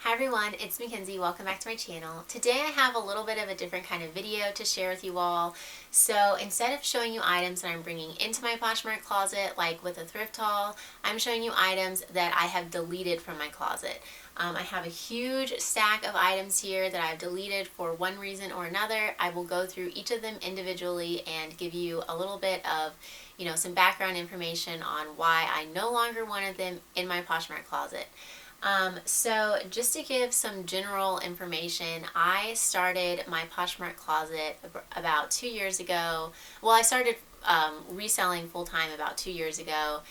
Hi everyone, it's Mackenzie. Welcome back to my channel. Today I have a little bit of a different kind of video to share with you all. So instead of showing you items that I'm bringing into my Poshmark closet, like with a thrift haul, I'm showing you items that I have deleted from my closet. I have a huge stack of items here that I've deleted for one reason or another. I will go through each of them individually and give you a little bit of, some background information on why I no longer wanted them in my Poshmark closet. So just to give some general information, I started my Poshmark closet about 2 years ago. Well, I started reselling full-time about 2 years ago,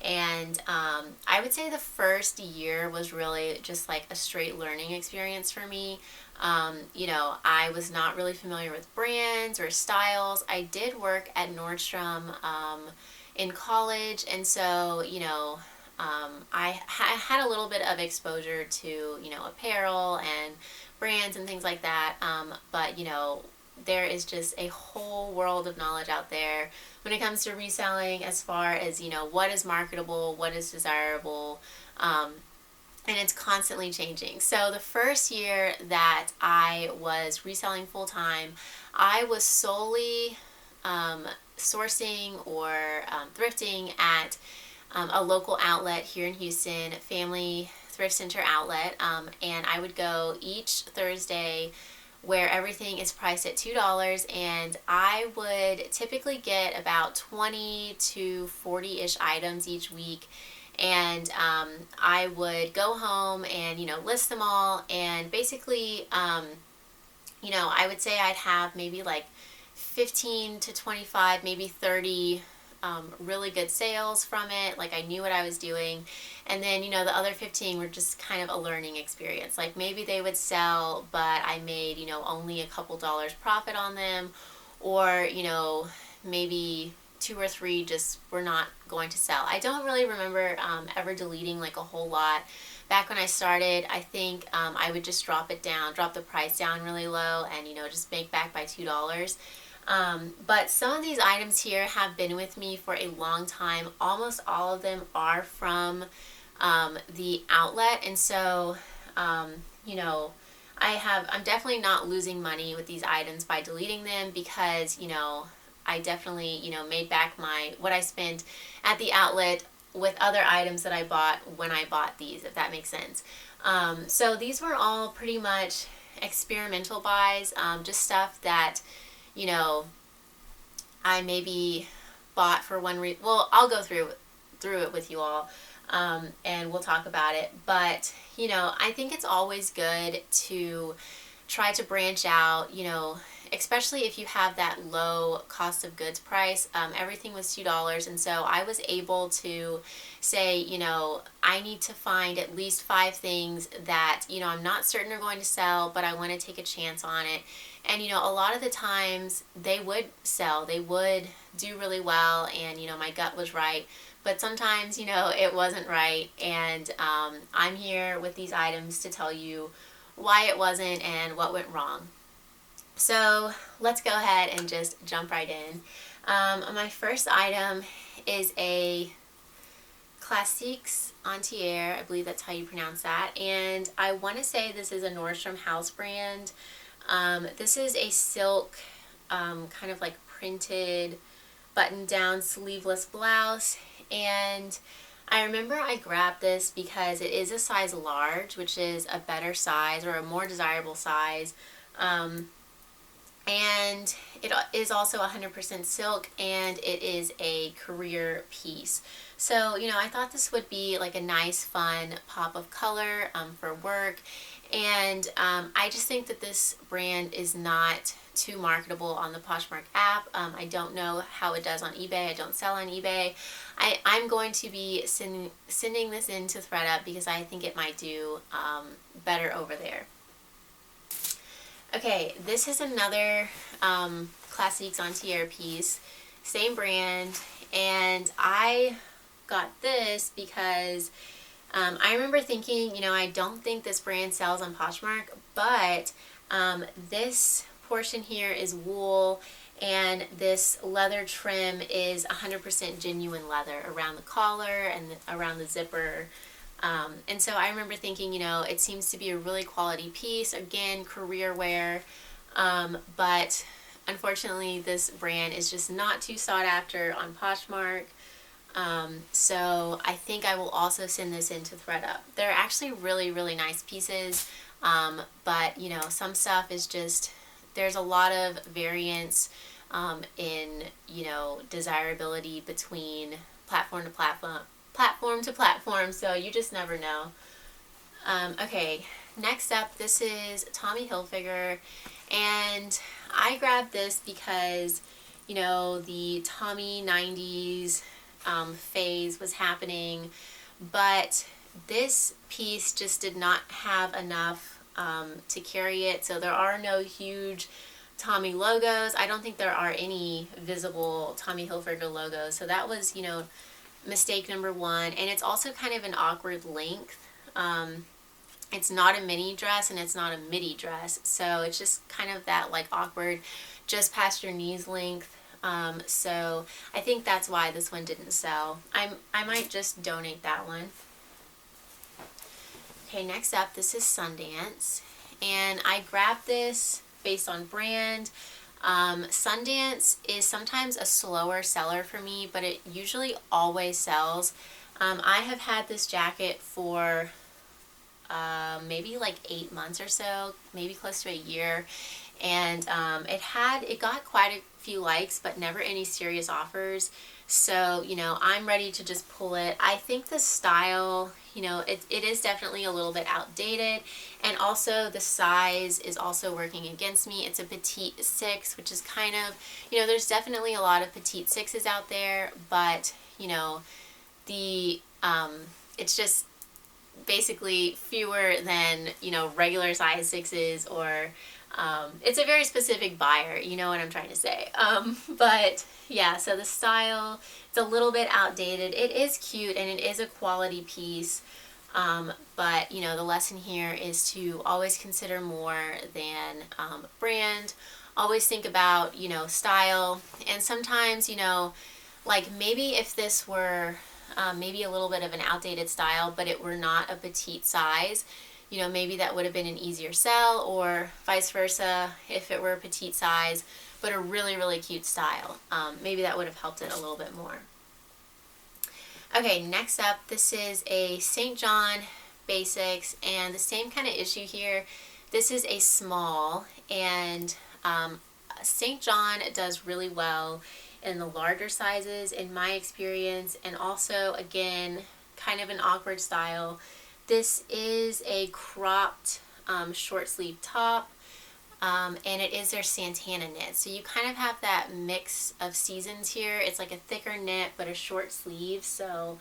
and I would say the first year was really just like a straight learning experience for me. I was not really familiar with brands or styles. I did work at Nordstrom in college, and so, I had a little bit of exposure to, apparel and brands and things like that. But, there is just a whole world of knowledge out there when it comes to reselling as far as, what is marketable, what is desirable, and it's constantly changing. So the first year that I was reselling full time, I was solely sourcing or thrifting at a local outlet here in Houston, Family Thrift Center outlet, and I would go each Thursday where everything is priced at $2, and I would typically get about 20 to 40-ish items each week, and I would go home and, list them all, and basically, I would say I'd have maybe like 15 to 25, maybe 30 really good sales from it. Like, I knew what I was doing. And then, the other 15 were just kind of a learning experience. Like, maybe they would sell, but I made, only a couple dollars profit on them. Or, maybe 2 or 3 just were not going to sell. I don't really remember ever deleting like a whole lot. Back when I started, I think I would just drop the price down really low, and, just make back by $2. But some of these items here have been with me for a long time. Almost all of them are from the outlet, and so I'm definitely not losing money with these items by deleting them, because I definitely made back what I spent at the outlet with other items that I bought when I bought these, if that makes sense. So these were all pretty much experimental buys, just stuff that I maybe bought for one reason. Well, I'll go through it with you all, and we'll talk about it. But, I think it's always good to try to branch out, especially if you have that low cost of goods price. Everything was $2, and so I was able to say, I need to find at least 5 things that, I'm not certain are going to sell, but I want to take a chance on it. And, a lot of the times they would sell, they would do really well, and, my gut was right. But sometimes, it wasn't right, and I'm here with these items to tell you why it wasn't and what went wrong. So let's go ahead and just jump right in. My first item is a Classiques Entière, I believe that's how you pronounce that, and I want to say this is a Nordstrom house brand. This is a silk, kind of like printed button-down sleeveless blouse, and I remember I grabbed this because it is a size large, which is a better size or a more desirable size, and it is also 100% silk, and it is a career piece. So, I thought this would be like a nice, fun pop of color for work. And I just think that this brand is not too marketable on the Poshmark app. I don't know how it does on eBay. I don't sell on eBay. I'm going to be sending this in to ThredUp because I think it might do better over there. Okay, this is another Classiques Entière piece, same brand, and I got this because I remember thinking, I don't think this brand sells on Poshmark, but this portion here is wool, and this leather trim is 100% genuine leather around the collar and around the zipper. And so I remember thinking, you know, it seems to be a really quality piece, again, career wear, but unfortunately this brand is just not too sought after on Poshmark. So I think I will also send this in to ThredUp. They're actually really, really nice pieces, but you know, some stuff is just, there's a lot of variance in, you know, desirability between platform to platform, so you just never know. Okay, next up, this is Tommy Hilfiger, and I grabbed this because, you know, the Tommy 90s phase was happening, but this piece just did not have enough to carry it, so there are no huge Tommy logos. I don't think there are any visible Tommy Hilfiger logos, so that was, you know, mistake number one. And it's also kind of an awkward length. It's not a mini dress and it's not a midi dress, so it's just kind of that like awkward just past your knees length. So I think that's why this one didn't sell. I might just donate that one. Okay, next up, this is Sundance, and I grabbed this based on brand. Sundance is sometimes a slower seller for me, but it usually always sells. I have had this jacket for maybe like 8 months or so, maybe close to a year, and it got quite a few likes, but never any serious offers. So, you know, I'm ready to just pull it. I think the style, you know, it is definitely a little bit outdated, and also the size is also working against me. It's a petite 6, which is kind of, you know, there's definitely a lot of petite 6s out there, but, you know, it's just basically fewer than, you know, regular size 6s, or it's a very specific buyer, you know what I'm trying to say. But yeah, so the style, it's a little bit outdated. It is cute and it is a quality piece, but you know, the lesson here is to always consider more than brand. Always think about, you know, style, and sometimes, you know, like maybe if this were maybe a little bit of an outdated style, but it were not a petite size, you know, maybe that would have been an easier sell, or vice versa, if it were a petite size, but a really, really cute style. Maybe that would have helped it a little bit more. Okay, next up, this is a St. John Basics, and the same kind of issue here. This is a small, and St. John does really well in the larger sizes in my experience, and also, again, kind of an awkward style. This is a cropped short sleeve top, and it is their Santana knit. So you kind of have that mix of seasons here. It's like a thicker knit but a short sleeve. So,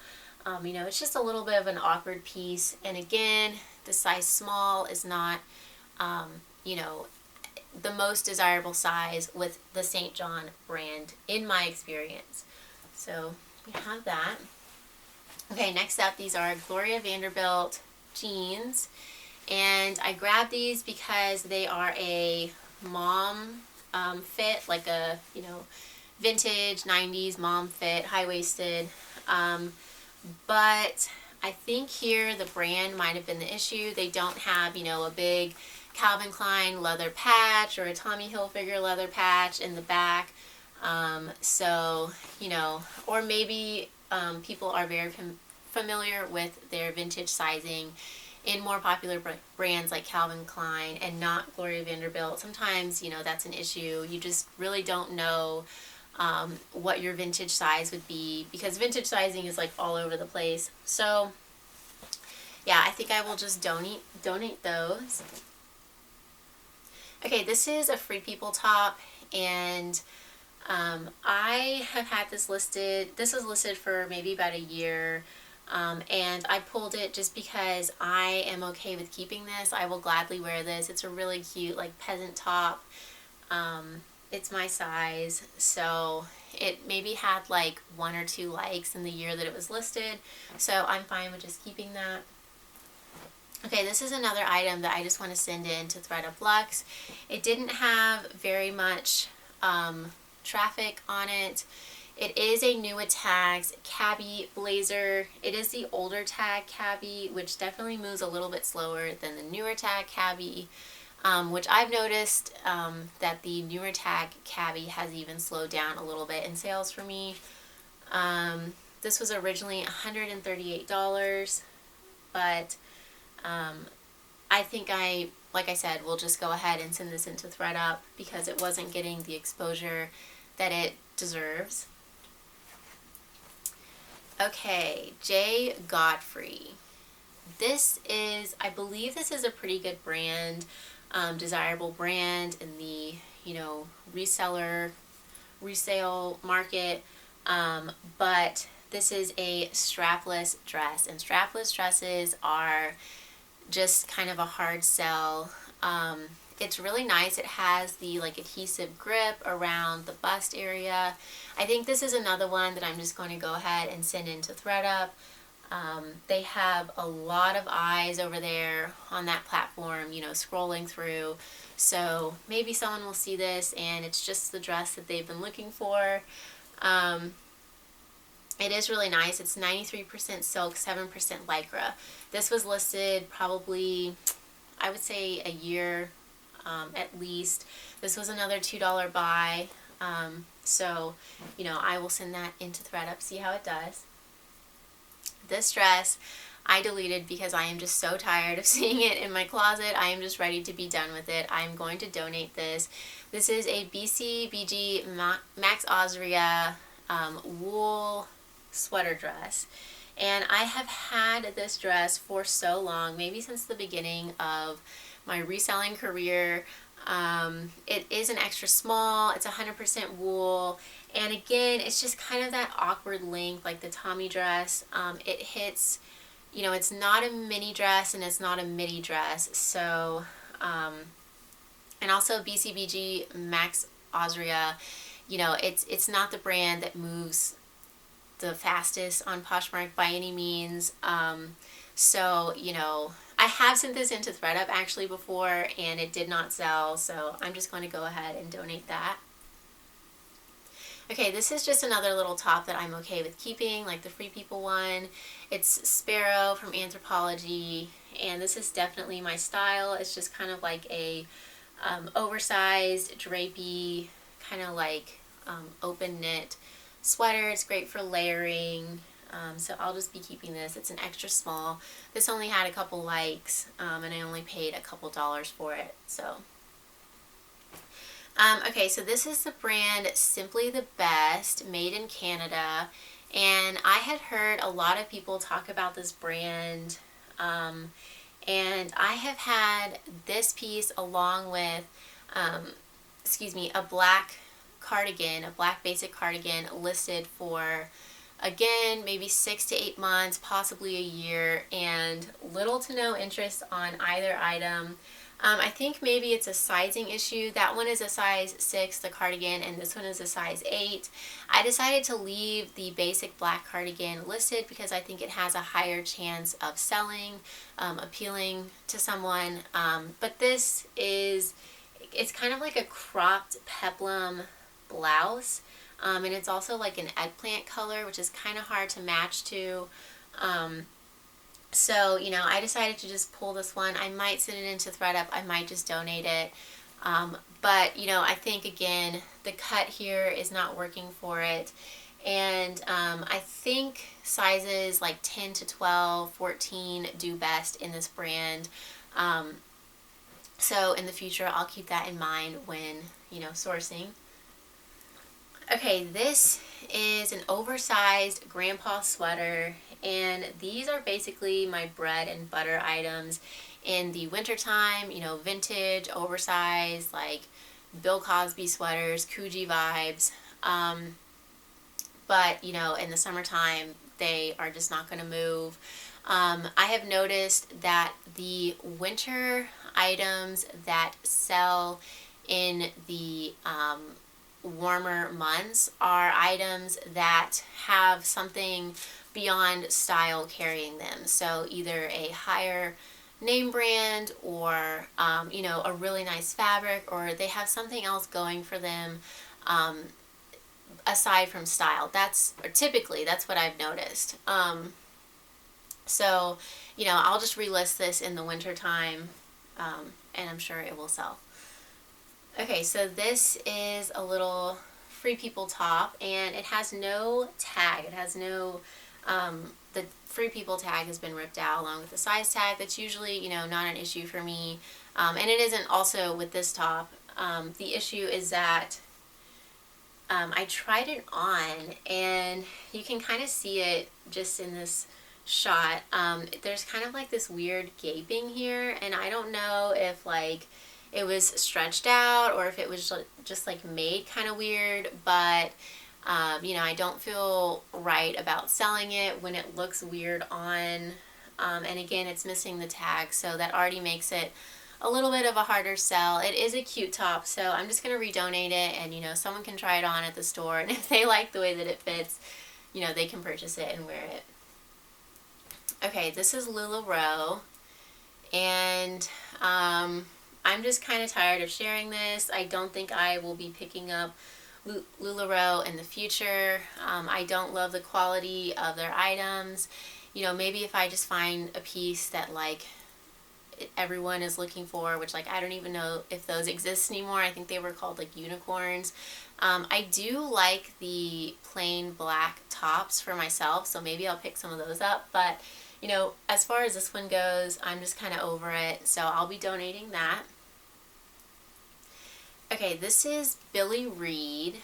you know, it's just a little bit of an awkward piece. And again, the size small is not, you know, the most desirable size with the St. John brand in my experience. So we have that. Okay, next up, these are Gloria Vanderbilt jeans, and I grabbed these because they are a mom fit, like a, you know, vintage 90s mom fit, high-waisted, but I think here the brand might have been the issue. They don't have, you know, a big Calvin Klein leather patch or a Tommy Hilfiger leather patch in the back, so, you know, or maybe people are very familiar with their vintage sizing in more popular brands like Calvin Klein and not Gloria Vanderbilt. Sometimes, you know, that's an issue. You just really don't know what your vintage size would be, because vintage sizing is like all over the place. So yeah, I think I will just donate those. Okay, this is a Free People top, and I have had this listed. This was listed for maybe about a year, and I pulled it just because I am okay with keeping this. I will gladly wear this. It's a really cute, like, peasant top. It's my size, so it maybe had like 1 or 2 likes in the year that it was listed, so I'm fine with just keeping that. Okay, this is another item that I just want to send in to ThredUp Luxe. It didn't have very much traffic on it. It is a new Attacks cabbie blazer. It is the older tag cabbie, which definitely moves a little bit slower than the newer tag cabbie, which I've noticed that the newer tag cabbie has even slowed down a little bit in sales for me. This was originally $138, but I think like I said, we'll just go ahead and send this into ThreadUp because it wasn't getting the exposure that it deserves. Okay, J. Godfrey. This is, I believe this is a pretty good brand, desirable brand in the, resale market, but this is a strapless dress, and strapless dresses are just kind of a hard sell. It's really nice. It has the adhesive grip around the bust area. I think this is another one that I'm just going to go ahead and send into ThreadUp. They have a lot of eyes over there on that platform, scrolling through. So maybe someone will see this and it's just the dress that they've been looking for. It is really nice. It's 93% silk, 7% lycra. This was listed probably, I would say, a year at least. This was another $2 buy. So, I will send that into ThreadUp, see how it does. This dress I deleted because I am just so tired of seeing it in my closet. I am just ready to be done with it. I am going to donate this. This is a BCBG Max Austria wool sweater dress. And I have had this dress for so long, maybe since the beginning of my reselling career. It is an extra small, it's 100% wool, and again, it's just kind of that awkward length like the Tommy dress. It hits, it's not a mini dress and it's not a midi dress, so, and also BCBG Max Austria, it's not the brand that moves the fastest on Poshmark by any means. So, I have sent this into ThreadUp actually before and it did not sell, so I'm just going to go ahead and donate that. Okay, this is just another little top that I'm okay with keeping, like the Free People one. It's Sparrow from Anthropologie, and this is definitely my style. It's just kind of like a oversized, drapey, kind of like open knit sweater. It's great for layering. So I'll just be keeping this. It's an extra small. This only had a couple likes, and I only paid a couple dollars for it. So, okay, so this is the brand Simply the Best, made in Canada, and I had heard a lot of people talk about this brand, and I have had this piece along with, a black cardigan, a black basic cardigan listed for, again, maybe 6 to 8 months, possibly a year, and little to no interest on either item. I think maybe it's a sizing issue. That one is a size 6, the cardigan, and this one is a size 8. I decided to leave the basic black cardigan listed because I think it has a higher chance of selling, appealing to someone. But this is, it's kind of like a cropped peplum blouse. And it's also like an eggplant color, which is kind of hard to match to. So, I decided to just pull this one. I might send it into ThreadUp. I might just donate it. But, I think, again, the cut here is not working for it. And I think sizes like 10 to 12, 14 do best in this brand. So in the future, I'll keep that in mind when, sourcing. Okay, this is an oversized grandpa sweater, and these are basically my bread and butter items in the wintertime, vintage, oversized, like Bill Cosby sweaters, Coogee vibes. But, in the summertime, they are just not going to move. I have noticed that the winter items that sell in the warmer months are items that have something beyond style carrying them. So either a higher name brand or, a really nice fabric, or they have something else going for them. aside from style. Typically that's what I've noticed. So, I'll just relist this in the winter time, and I'm sure it will sell. Okay, so this is a little Free People top, and it has no tag. It has no, the Free People tag has been ripped out along with the size tag. That's usually, not an issue for me. And it isn't also with this top. The issue is that I tried it on, and you can kind of see it just in this shot. There's kind of like this weird gaping here, and I don't know if like it was stretched out or if it was just like made kind of weird, but I don't feel right about selling it when it looks weird on, and again, it's missing the tag, so that already makes it a little bit of a harder sell. It is a cute top, so I'm just going to redonate it, and someone can try it on at the store, and if they like the way that it fits, they can purchase it and wear it. Okay, this is LuLaRoe, and I'm just kind of tired of sharing this. I don't think I will be picking up LuLaRoe in the future. I don't love the quality of their items. Maybe if I just find a piece that like everyone is looking for, which like I don't even know if those exist anymore. I think they were called like unicorns. I do like the plain black tops for myself, so maybe I'll pick some of those up, but as far as this one goes, I'm just kind of over it, so I'll be donating that. Okay, this is Billy Reed,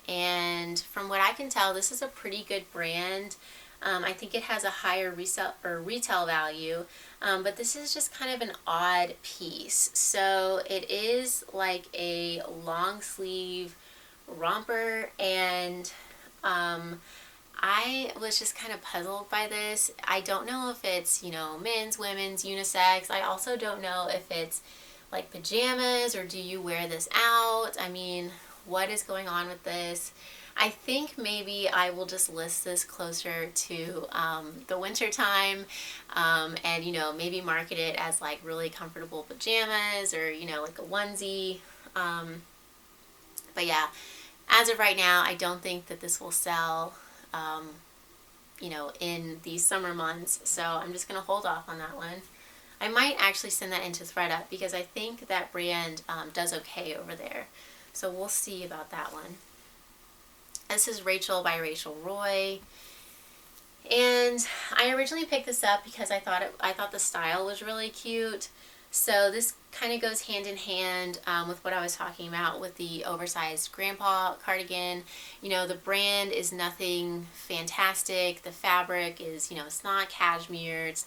and from what I can tell, this is a pretty good brand. I think it has a higher retail value, but this is just kind of an odd piece. So it is like a long sleeve romper, and I was just kind of puzzled by this. I don't know if it's, men's, women's, unisex. I also don't know if it's like pajamas, or do you wear this out? I mean, what is going on with this? I think maybe I will just list this closer to the winter time, and maybe market it as like really comfortable pajamas, or like a onesie. But yeah, as of right now, I don't think that this will sell in these summer months, so I'm just gonna hold off on that one. I might actually send that into ThredUp because I think that brand does okay over there, so we'll see about that one. This is Rachel by Rachel Roy, and I originally picked this up because I thought the style was really cute. So this kind of goes hand in hand with what I was talking about with the oversized grandpa cardigan. The brand is nothing fantastic. The fabric is, it's not cashmere. It's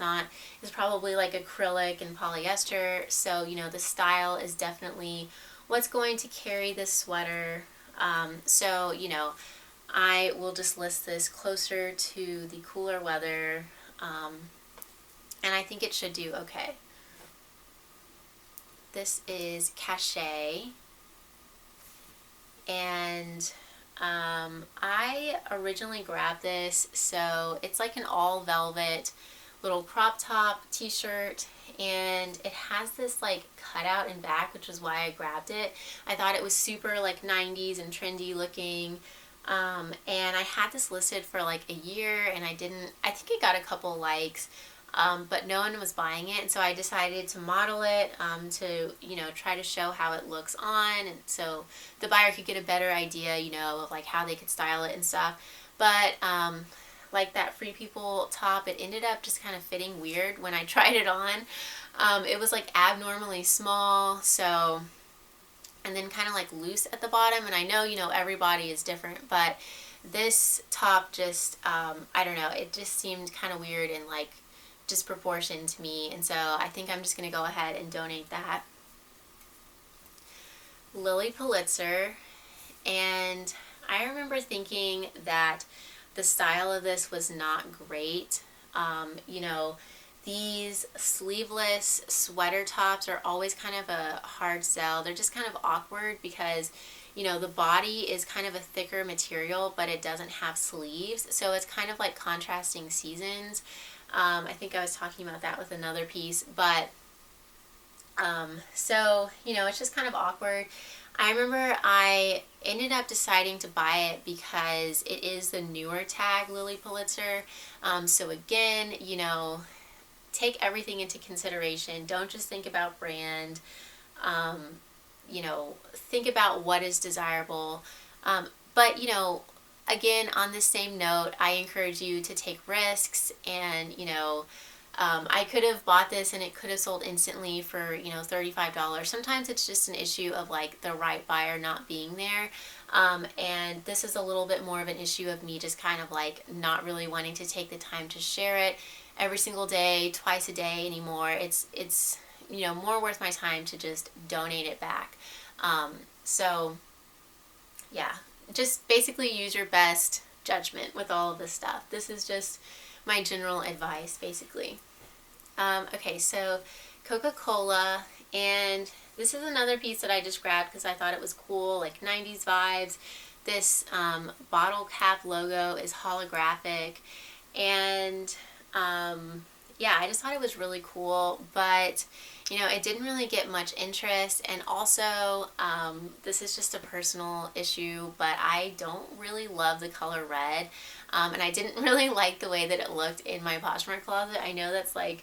probably like acrylic and polyester. So, the style is definitely what's going to carry this sweater. So, I will just list this closer to the cooler weather, and I think it should do okay. This is Cachet, and I originally grabbed this, so it's like an all velvet little crop top t-shirt, and it has this like cutout in back, which is why I grabbed it. I thought it was super like 90s and trendy looking, and I had this listed for like a year, and I think it got a couple likes, but no one was buying it, and so I decided to model it to try to show how it looks on, and so the buyer could get a better idea of like how they could style it and stuff. But like that Free People top, it ended up just kind of fitting weird when I tried it on. It was like abnormally small, so, and then kind of like loose at the bottom, and I know everybody is different, but this top just I don't know, it just seemed kind of weird and like disproportioned to me, and so I think I'm just going to go ahead and donate that. Lily Pulitzer, and I remember thinking that the style of this was not great. These sleeveless sweater tops are always kind of a hard sell. They're just kind of awkward because the body is kind of a thicker material, but it doesn't have sleeves, so it's kind of like contrasting seasons. I think I was talking about that with another piece, but So, it's just kind of awkward. I remember I ended up deciding to buy it because it is the newer tag Lily Pulitzer. So again, take everything into consideration. Don't just think about brand. Um, think about what is desirable. But, again, on the same note, I encourage you to take risks and, I could have bought this and it could have sold instantly for, $35. Sometimes it's just an issue of like the right buyer not being there. And this is a little bit more of an issue of me just kind of like not really wanting to take the time to share it every single day, twice a day anymore. It's more worth my time to just donate it back. So yeah, just basically use your best judgment with all of this stuff. This is just my general advice, basically. Okay, so Coca-Cola, and this is another piece that I just grabbed because I thought it was cool, like 90s vibes. This bottle cap logo is holographic, and yeah, I just thought it was really cool, but it didn't really get much interest. And also, this is just a personal issue, but I don't really love the color red, and I didn't really like the way that it looked in my Poshmark closet. I know that's like,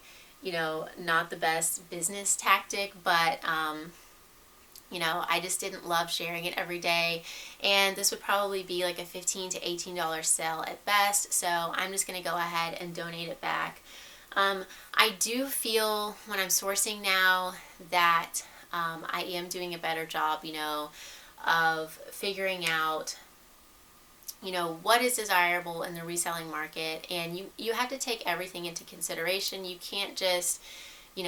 not the best business tactic, but I just didn't love sharing it every day, and this would probably be like a $15 to $18 sale at best, so I'm just going to go ahead and donate it back. I do feel when I'm sourcing now that I am doing a better job, of figuring out, what is desirable in the reselling market, and you have to take everything into consideration. You can't just,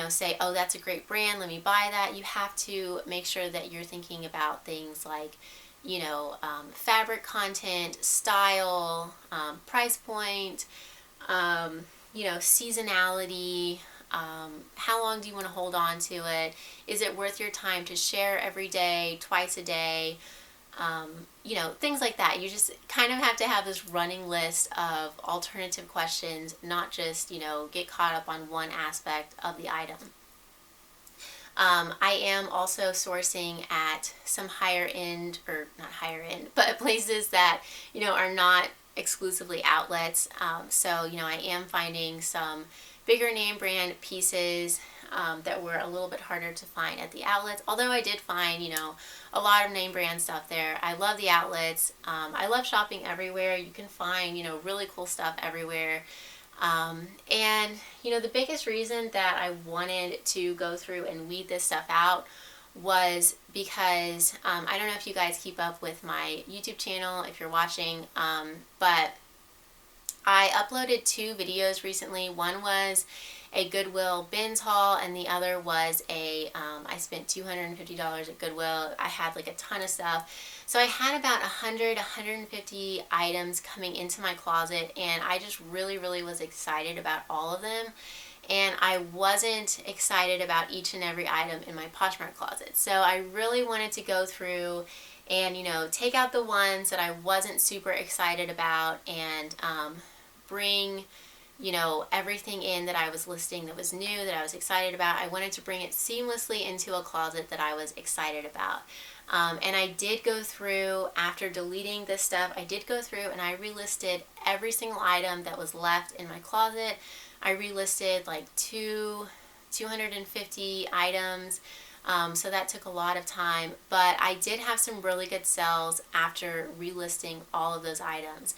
say, oh, that's a great brand, let me buy that. You have to make sure that you're thinking about things like, fabric content, style, price point, seasonality, how long do you want to hold on to it? Is it worth your time to share every day, twice a day? Things like that. You just kind of have to have this running list of alternative questions, not just, get caught up on one aspect of the item. I am also sourcing at some higher end, or not higher end, but places that, are not exclusively outlets. So, I am finding some bigger name brand pieces that were a little bit harder to find at the outlets. Although I did find, a lot of name brand stuff there. I love the outlets. I love shopping everywhere. You can find, really cool stuff everywhere. And, the biggest reason that I wanted to go through and weed this stuff out was because, I don't know if you guys keep up with my YouTube channel, if you're watching, but I uploaded 2 videos recently. One was a Goodwill bins haul, and the other was I spent $250 at Goodwill. I had like a ton of stuff. So I had about 150 items coming into my closet, and I just really, really was excited about all of them. And I wasn't excited about each and every item in my Poshmark closet. So I really wanted to go through and, take out the ones that I wasn't super excited about, and bring, everything in that I was listing that was new, that I was excited about. I wanted to bring it seamlessly into a closet that I was excited about. And I did go through, after deleting this stuff, I did go through and I relisted every single item that was left in my closet. I relisted like 250 items. So that took a lot of time, but I did have some really good sales after relisting all of those items.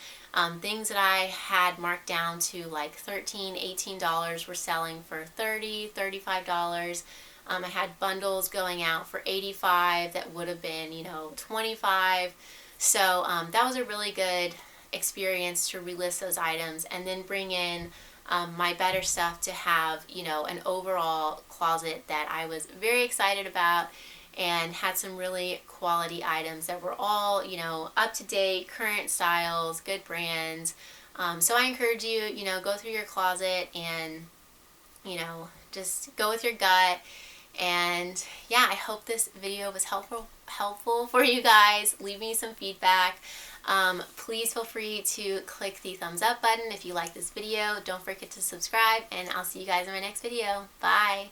Things that I had marked down to like $13, $18 were selling for $30, $35. I had bundles going out for $85 that would have been, $25. So that was a really good experience to relist those items and then bring in my better stuff to have, an overall closet that I was very excited about, and had some really quality items that were all, up to date, current styles, good brands. So I encourage you, go through your closet and, just go with your gut. And yeah, I hope this video was helpful for you guys. Leave me some feedback. Please feel free to click the thumbs up button if you like this video. Don't forget to subscribe, and I'll see you guys in my next video. Bye!